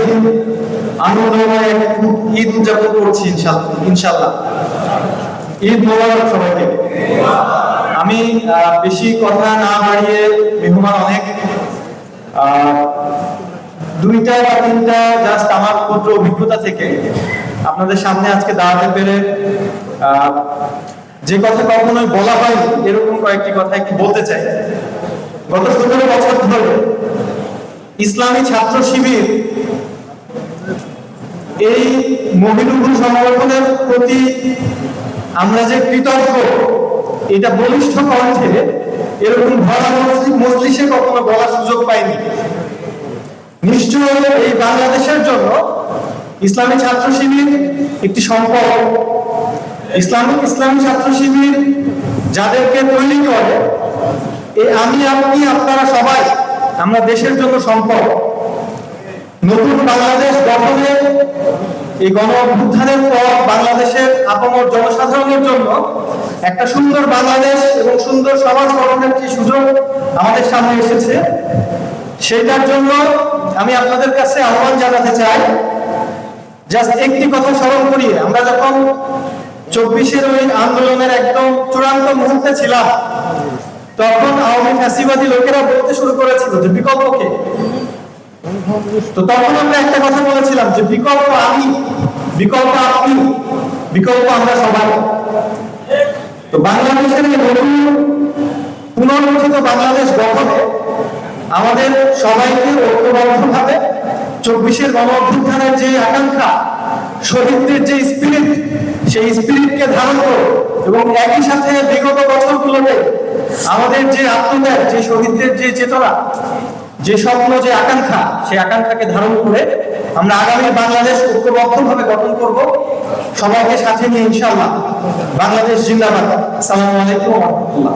স্বাধীন আনন্দময় ঈদ উদযাপন করছি ইনশাআল্লাহ। ঈদ মোবারক সবাইকে। আমি বেশি কথা না বাড়িয়ে, মেহমান অনেক, দুইটা বা তিনটা জাস্ট আমার ক্ষুদ্র অভিজ্ঞতা থেকে আপনাদের সামনে আজকে দাঁড়াতে পেরে যে কথা কখনোই বলা হয়নি এরকম কয়েকটি কথা একটু বলতে চাই। গত 17 বছর ধরে ইসলামী ছাত্র শিবির এই মহিলুল সংগঠনের প্রতি আমরা যে কৃতজ্ঞ, এটা বলিষ্ঠ কণ্ঠে এরকম ভরা মজলিসে কখনো বলার সুযোগ পাইনি। নিশ্চয় এই বাংলাদেশের জন্য ইসলামী ছাত্র শিবির একটি সম্পদ। ইসলামী ছাত্র শিবির যাদেরকে তৈরি করে, আমি, আপনি, আপনারা সবাই আমরা দেশের জন্য সম্পদ। নতুন বাংলাদেশ গঠনে এই গণ অভ্যুত্থানের পর বাংলাদেশের আপামর জনসাধারণের জন্য একটা সুন্দর বাংলাদেশ এবং সুন্দর সমাজ গঠনের যে সুযোগ আমাদের সামনে এসেছে, সেটার জন্য আমি আপনাদের কাছে আহ্বান জানাতে চাই। জাস্ট একটি কথা স্মরণ করিয়ে, আমরা যখন 24-এর ওই আন্দোলনের একদম চূড়ান্ত মুহূর্তে ছিলাম, তখন আওয়ামী ফ্যাসিবাদী লোকেরা বলতে শুরু করেছিল যে বিকল্প কে। তো তখন আমরা একটা কথা বলেছিলাম যে বিকল্প আমি, বিকল্প আপনি, বিকল্প আমরা সবাই। তো বাংলাদেশের এই নতুন পুনর্গঠিত বাংলাদেশ গঠনে আমাদের সবাইকে ঐক্যবদ্ধভাবে 24-এর গণ অভ্যুত্থানের যে আকাঙ্ক্ষা, শহীদদের যে স্পিরিট, সেই স্পিরিটকে ধারণ করে এবং একই সাথে বিগত বছরগুলোতে আমাদের যে আত্মত্যাগ, যে শহীদদের যে চেতনা, যে স্বপ্ন, যে আকাঙ্ক্ষা, সেই আকাঙ্ক্ষাকে ধারণ করে আমরা আগামী বাংলাদেশ ঐক্যবদ্ধভাবে গঠন করব, সবাইকে সাথে নিয়ে ইনশাআল্লাহ। বাংলাদেশ জিন্দাবাদ। আসসালামু আলাইকুম ওয়া রাহমাতুল্লাহ।